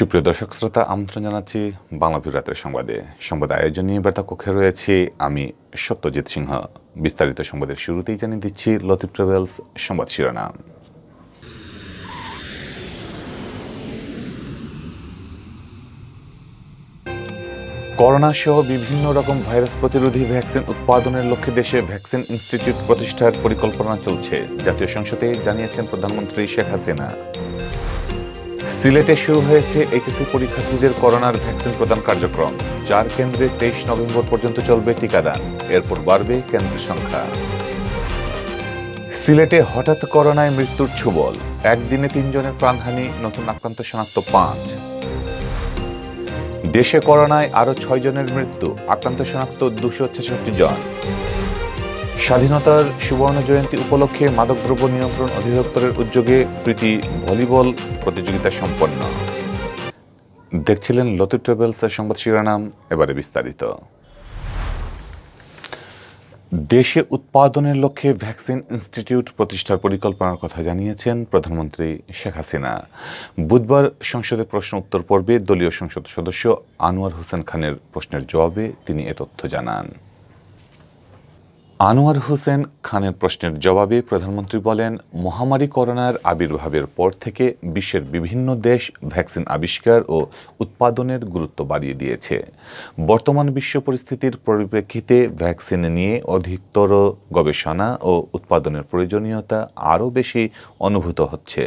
সুপ্রিয় দর্শক শ্রোতা, আমন্ত্রণ জানাচ্ছি বাংলাভিউ রাতের সংবাদে। সংবাদ আয়োজন নিয়ে বার্তা কক্ষে রয়েছে আমি সত্যজিৎ সিংহ। বিস্তারিত সংবাদের শুরুতেই জানিয়ে দিচ্ছি লতিফ ট্রাভেলস সংবাদ শিরোনাম। করোনা সহ বিভিন্ন রকম ভাইরাস প্রতিরোধী ভ্যাকসিন উৎপাদনের লক্ষ্যে দেশে ভ্যাকসিন ইনস্টিটিউট প্রতিষ্ঠার পরিকল্পনা চলছে, জাতীয় সংসদে জানিয়েছেন প্রধানমন্ত্রী শেখ হাসিনা। সিলেটে শুরু হয়েছে এইচএসসি পরীক্ষার্থীদের করোনার ভ্যাকসিন প্রদান কার্যক্রম। 4 কেন্দ্রে 23 নভেম্বর পর্যন্ত চলবে টিকাদান, এরপর বাড়বে কেন্দ্রের সংখ্যা। সিলেটে হঠাৎ করোনায় মৃত্যুর ছোবল, একদিনে 3 জনের প্রাণহানি, নতুন আক্রান্ত শনাক্ত 5। দেশে করোনায় আরও 6 জনের মৃত্যু, আক্রান্ত শনাক্ত 266 জন। স্বাধীনতার সুবর্ণ জয়ন্তী উপলক্ষে মাদকদ্রব্য নিয়ন্ত্রণ অধিদপ্তরের উদ্যোগে প্রীতি ভলিবল প্রতিযোগিতা সম্পন্ন। দেখছিলেন লতিফ ট্রাভেলসের সংবাদ শিরোনাম, এবারে বিস্তারিত। দেশে উৎপাদনের লক্ষ্যে ভ্যাকসিন ইনস্টিটিউট প্রতিষ্ঠার পরিকল্পনার কথা জানিয়েছেন প্রধানমন্ত্রী শেখ হাসিনা। বুধবার সংসদে প্রশ্ন উত্তর পর্বে দলীয় সংসদ সদস্য আনোয়ার হোসেন খানের প্রশ্নের জবাবে তিনি এ তথ্য জানান। আনোয়ার হোসেন খানের প্রশ্নের জবাবে প্রধানমন্ত্রী বলেন, মহামারী করোনার আবির্ভাবের পর থেকে বিশ্বের বিভিন্ন দেশ ভ্যাকসিন আবিষ্কার ও উৎপাদনের গুরুত্ব বাড়িয়ে দিয়েছে। বর্তমান বিশ্ব পরিস্থিতির পরিপ্রেক্ষিতে ভ্যাকসিন নিয়ে অধিকতর গবেষণা ও উৎপাদনের প্রয়োজনীয়তা আরও বেশি অনুভূত হচ্ছে।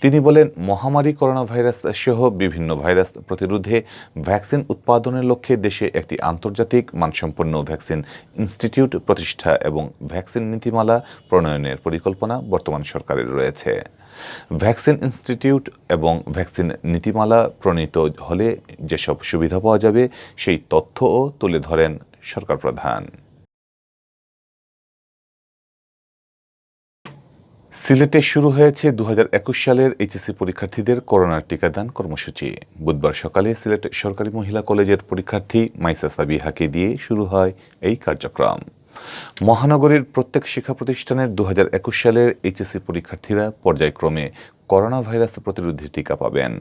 তিনি বলেন, মহামারী করোনা ভাইরাস সহ বিভিন্ন ভাইরাস প্রতিরোধে ভ্যাকসিন উৎপাদনের লক্ষ্যে দেশে একটি আন্তর্জাতিক মানসম্পন্ন ভ্যাকসিন ইনস্টিটিউট প্রতিষ্ঠা এবং ভ্যাকসিন নীতিমালা প্রণয়নের পরিকল্পনা বর্তমান সরকারের রয়েছে। ভ্যাকসিন ইনস্টিটিউট এবং ভ্যাকসিন নীতিমালা প্রণীত হলে যেসব সুবিধা পাওয়া যাবে সেই তথ্যও তুলে ধরেন সরকার প্রধান। সিলেটে শুরু হয়েছে 2021 সালের এইচএসসি পরীক্ষার্থীদের করোনার টিকাদান কর্মসূচি। বুধবার সকালে সিলেট সরকারি মহিলা কলেজের পরীক্ষার্থী মাইসা সাবিহাকে দিয়ে শুরু হয় এই কার্যক্রম। মহানগরীর প্রত্যেক শিক্ষা প্রতিষ্ঠানের 2021 সালের এইচএসসি পরীক্ষার্থীরা পর্যায়ক্রমে করোনা ভাইরাস প্রতিরোধী টিকা পাবেন।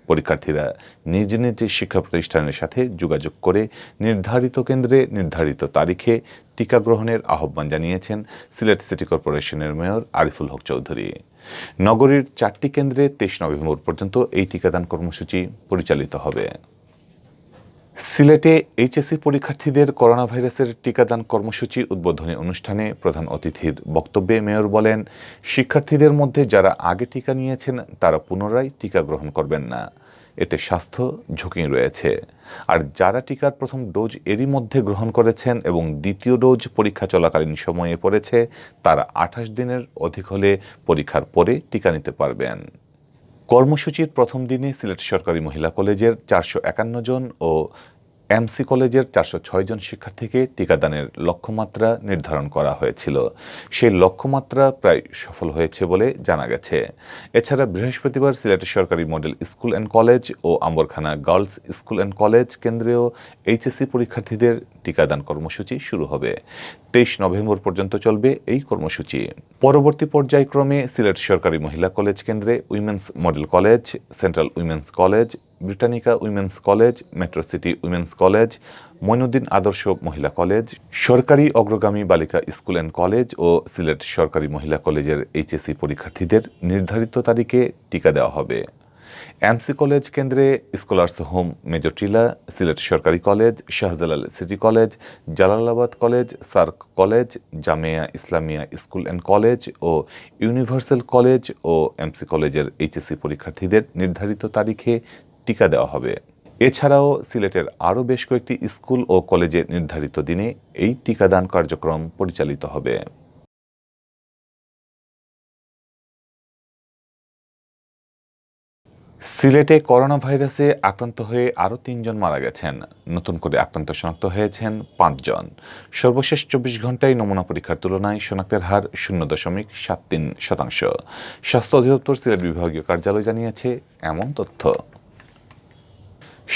পরীক্ষার্থীরা নিজ নিজ শিক্ষা প্রতিষ্ঠানের সাথে যোগাযোগ করে নির্ধারিত কেন্দ্রে নির্ধারিত তারিখে টিকা গ্রহণের আহ্বান জানিয়েছেন সিলেট সিটি কর্পোরেশনের মেয়র আরিফুল হক চৌধুরী। নগরীর 4টি কেন্দ্রে 23 নভেম্বর পর্যন্ত এই টিকাদান কর্মসূচি পরিচালিত হবে। সিলেটে এইচএসসি পরীক্ষার্থীদের করোনা ভাইরাসের টিকাদান কর্মসূচি উদ্বোধনী অনুষ্ঠানে প্রধান অতিথির বক্তব্যে মেয়র বলেন, শিক্ষার্থীদের মধ্যে যারা আগে টিকা নিয়েছেন তারা পুনরায় টিকা গ্রহণ করবেন না, এতে স্বাস্থ্য ঝুঁকি রয়েছে। আর যারা টিকার প্রথম ডোজ এরই মধ্যে গ্রহণ করেছেন এবং দ্বিতীয় ডোজ পরীক্ষা চলাকালীন সময়ে পড়েছে, তারা 28 দিনের অধিক হলে পরীক্ষার পরে টিকা নিতে পারবেন। কর্মসূচির প্রথম দিনে সিলেট সরকারি মহিলা কলেজের 451 জন ও এমসি কলেজের 406 জন শিক্ষার্থীকে টিকাদানের লক্ষ্যমাত্রা নির্ধারণ করা হয়েছিল। সেই লক্ষ্যমাত্রা প্রায় সফল হয়েছে বলে জানা গেছে। এছাড়া বৃহস্পতিবার সিলেট সরকারি মডেল স্কুল অ্যান্ড কলেজ ও Ambarkhana girls school and college কেন্দ্রেও এইচএসসি পরীক্ষার্থীদের টিকাদান কর্মসূচি শুরু হবে। 23 নভেম্বর পর্যন্ত চলবে এই কর্মসূচি। পরবর্তী পর্যায়ক্রমে সিলেট সরকারি মহিলা কলেজ কেন্দ্রে women's model college, central women's college, Britannica women's college, metro city women's college, Moinuddin আদর্শ মহিলা কলেজ, সরকারি অগ্রগামী বালিকা স্কুল অ্যান্ড কলেজ ও সিলেট সরকারি মহিলা কলেজের এইচএসসি পরীক্ষার্থীদের নির্ধারিত তারিখে টিকা দেওয়া হবে। এমসি কলেজ কেন্দ্রে scholars home Major Tila, Sylhet সরকারি college, Shahjalal city college, Jalalabad college, SAARC college, Jamia Islamia school and college ও ইউনিভার্সাল কলেজ ও এমসি কলেজের এইচএসসি পরীক্ষার্থীদের নির্ধারিত তারিখে টিকা দেওয়া হবে। এছাড়াও সিলেটের আরও বেশ কয়েকটি স্কুল ও কলেজে নির্ধারিত দিনে এই টিকাদান কার্যক্রম পরিচালিত হবে। সিলেটে করোনা ভাইরাসে আক্রান্ত হয়ে আরও 3 জন মারা গেছেন। নতুন করে আক্রান্ত শনাক্ত হয়েছেন 5 জন। সর্বশেষ 24 ঘন্টায় নমুনা পরীক্ষার তুলনায় শনাক্তের হার 0.73%। স্বাস্থ্য অধিদপ্তর সিলেট বিভাগীয় কার্যালয় জানিয়েছে এমন তথ্য।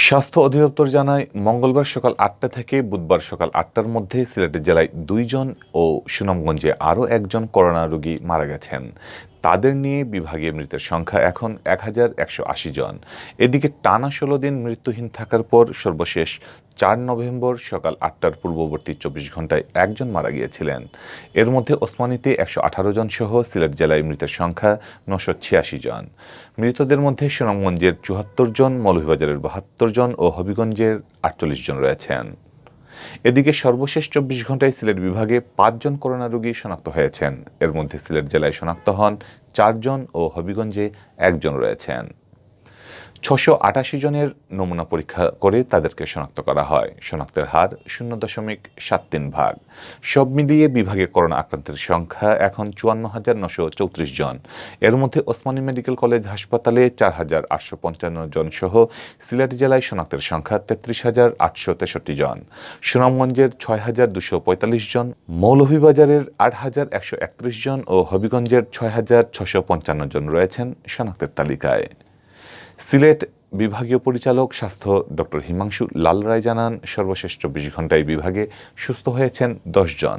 স্বাস্থ্য অধিদপ্তর জানায়, মঙ্গলবার সকাল 8টা থেকে বুধবার সকাল 8টার মধ্যে সিলেট জেলায় 2 জন ও সুনামগঞ্জে আরও 1 জন করোনা রোগী মারা গেছেন। তাদের নিয়ে বিভাগীয় মৃতের সংখ্যা এখন 1180 জন। এদিকে টানা 16 দিন মৃত্যুহীন থাকার পর সর্বশেষ 4 নভেম্বর সকাল 8টার পূর্ববর্তী 24 ঘন্টায় একজন মারা গিয়েছিলেন। এর মধ্যে ওসমানীতে 118 জন সহ সিলেট জেলায় মৃতের সংখ্যা 986 জন। মৃতদের মধ্যে সুনামগঞ্জের 74 জন, মৌলভীবাজারের 72 জন ও হবিগঞ্জের 48 জন রয়েছেন। এদিকে সর্বশেষ 24 ঘন্টায় সিলেট বিভাগে 5 জন করোনা রোগী শনাক্ত হয়েছেন। এর মধ্যে সিলেট জেলায় শনাক্ত হন 4 জন ও হবিগঞ্জে 1 জন রয়েছেন। 688 জনের নমুনা পরীক্ষা করে তাদেরকে শনাক্ত করা হয়। শনাক্তের হার 0.73%। সব মিলিয়ে বিভাগে করোনা আক্রান্তের সংখ্যা এখন 54,934 জন। এর মধ্যে ওসমানী মেডিকেল কলেজ হাসপাতালে 4,855 জন সহ সিলেট জেলায় শনাক্তের সংখ্যা 33,863 জন, সুনামগঞ্জের 6,245 জন, মৌলভীবাজারের 8,131 জন ও হবিগঞ্জের 6,655 জন রয়েছেন শনাক্তের তালিকায়। সিলেট বিভাগীয় পরিচালক স্বাস্থ্য ডক্টর হিমাংশু লাল রায় জানান, সর্বশেষ 24 ঘন্টায় বিভাগে সুস্থ হয়েছেন 10 জন।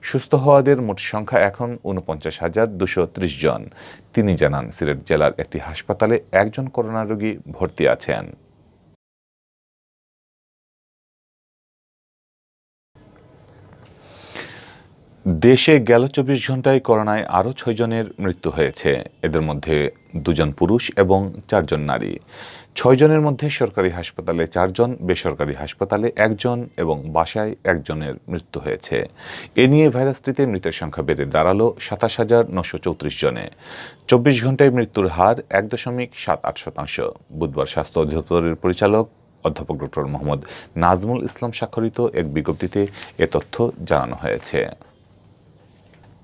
সুস্থ হওয়াদের মোট সংখ্যা এখন 49,230 জন। তিনি জানান, সিলেট জেলার একটি হাসপাতালে 1 জন করোনা রোগী ভর্তি আছেন। দেশে গেল 24 ঘন্টায় করোনায় আরও 6 জনের মৃত্যু হয়েছে। এদের মধ্যে 2 জন পুরুষ এবং 4 জন নারী। 6 জনের মধ্যে সরকারি হাসপাতালে 4 জন, বেসরকারি হাসপাতালে 1 জন এবং বাসায় 1 জনের মৃত্যু হয়েছে। এ নিয়ে ভাইরাসটিতে মৃতের সংখ্যা বেড়ে দাঁড়ালো 27,934 জনে। 24 ঘন্টায় মৃত্যুর হার 1.78%। বুধবার স্বাস্থ্য অধিদপ্তরের পরিচালক অধ্যাপক ডক্টর মোহাম্মদ নাজমুল ইসলাম স্বাক্ষরিত এক বিজ্ঞপ্তিতে এ তথ্য জানানো হয়েছে।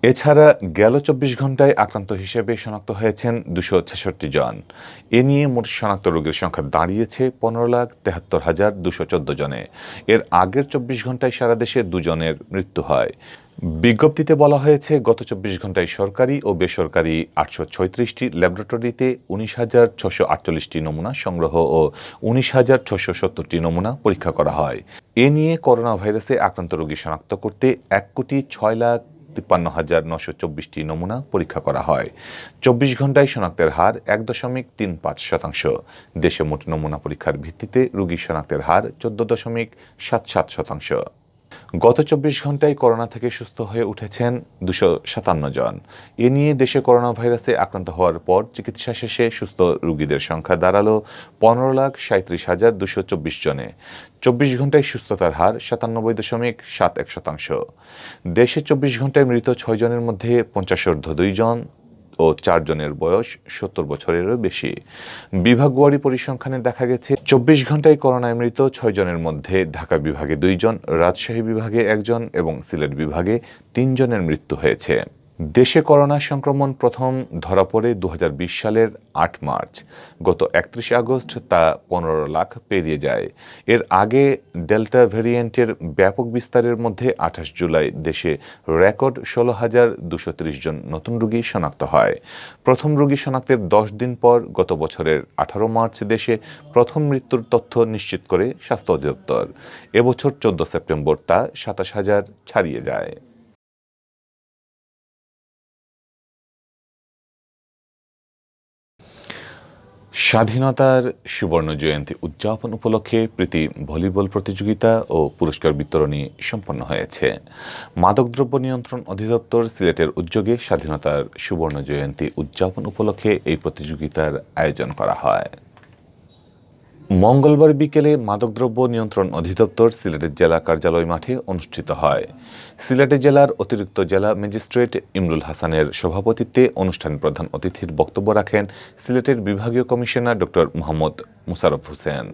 এছাড়া গেল 24 ঘন্টায় আক্রান্ত হিসেবে শনাক্ত হয়েছেন 266 জন। এ নিয়ে মোট শনাক্ত রোগীর সংখ্যা দাঁড়িয়েছে 15,73,214 জনে। এর আগের 24 ঘন্টায় সারা দেশে 2 জনের মৃত্যু হয়। বিজ্ঞপ্তিতে বলা হয়েছে, গত 24 ঘন্টায় সরকারি ও বেসরকারি 836টি ল্যাবরেটরিতে 19,648টি নমুনা সংগ্রহ ও 19,670টি নমুনা পরীক্ষা করা হয়। এ নিয়ে করোনা ভাইরাসে আক্রান্ত রোগী শনাক্ত করতে 1,53,924টি নমুনা পরীক্ষা করা হয়। 24 ঘন্টায় শনাক্তের হার 1.35%। দেশে মোট নমুনা পরীক্ষার ভিত্তিতে রোগী শনাক্তের হার 14.77%। গত 24 ঘন্টায় করোনা থেকে সুস্থ হয়ে উঠেছেন 257 জন। এ নিয়ে দেশে করোনা ভাইরাসে আক্রান্ত হওয়ার পর চিকিৎসা শেষে সুস্থ রোগীদের সংখ্যা দাঁড়ালো 15,37,224 জনে। 24 ঘন্টায় সুস্থতার হার 97.71%। দেশে 24 ঘন্টায় মৃত 6 জনের মধ্যে 50 2 জন ও 4 জনের বয়স 70 বছরেরও বেশি। বিভাগওয়ারি পরিসংখ্যানে দেখা গেছে, 24 ঘন্টায় করোনায় মৃত 6 জনের মধ্যে ঢাকা বিভাগে 2 জন, রাজশাহী বিভাগে 1 জন এবং সিলেট বিভাগে 3 জনের মৃত্যু হয়েছে। দেশে করোনা সংক্রমণ প্রথম ধরা পড়ে 2020 সালের 8 মার্চ। গত 31 আগস্ট তা 15 লাখ পেরিয়ে যায়। এর আগে ডেল্টা ভ্যারিয়েন্টের ব্যাপক বিস্তারের মধ্যে 28 জুলাই দেশে রেকর্ড 16,230 জন নতুন রোগী শনাক্ত হয়। প্রথম রোগী শনাক্তের 10 দিন পর গত বছরের 18 মার্চ দেশে প্রথম মৃত্যুর তথ্য নিশ্চিত করে স্বাস্থ্য অধিদপ্তর। এবছর 14 সেপ্টেম্বর তা 27,000 ছাড়িয়ে যায়। স্বাধীনতার সুবর্ণ জয়ন্তী উদযাপন উপলক্ষে প্রীতি ভলিবল প্রতিযোগিতা ও পুরস্কার বিতরণী সম্পন্ন হয়েছে। মাদকদ্রব্য নিয়ন্ত্রণ অধিদপ্তর সিলেটের উদ্যোগে স্বাধীনতার সুবর্ণ জয়ন্তী উদযাপন উপলক্ষে এই প্রতিযোগিতার আয়োজন করা হয়। মঙ্গলবার বিকেলে মাদকদ্রব্য নিয়ন্ত্রণ অধিদপ্তর সিলেটের জেলা কার্যালয় মাঠে অনুষ্ঠিত হয়। সিলেটে জেলার অতিরিক্ত জেলা ম্যাজিস্ট্রেট ইমরুল হাসানের সভাপতিত্বে অনুষ্ঠানে প্রধান অতিথির বক্তব্য রাখেন সিলেটের বিভাগীয় কমিশনার ডক্টর মোহাম্মদ মুশাররফ হোসেন।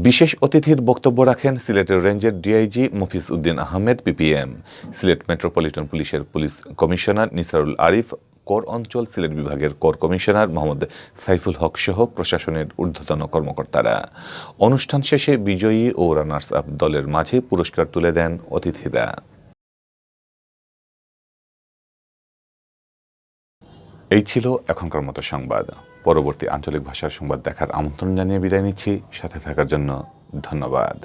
বিশেষ অতিথির বক্তব্য রাখেন সিলেটের রেঞ্জের DIG Mofiz Uddin Ahmed PPM, Sylhet metropolitan পুলিশের police commissioner Nisarul Arif, core অঞ্চল সিলেট বিভাগের কোর কমিশনার মোহাম্মদ সাইফুল হক সহ প্রশাসনের ঊর্ধ্বতন কর্মকর্তারা। অনুষ্ঠান শেষে বিজয়ী ও রানার্স আপ দলের মাঝে পুরস্কার তুলে দেন অতিথিরা। এই ছিল এখনকার মতো সংবাদ। পরবর্তী আঞ্চলিক ভাষার সংবাদ দেখার আমন্ত্রণ জানিয়ে বিদায় নিচ্ছি। সাথে থাকার জন্য ধন্যবাদ।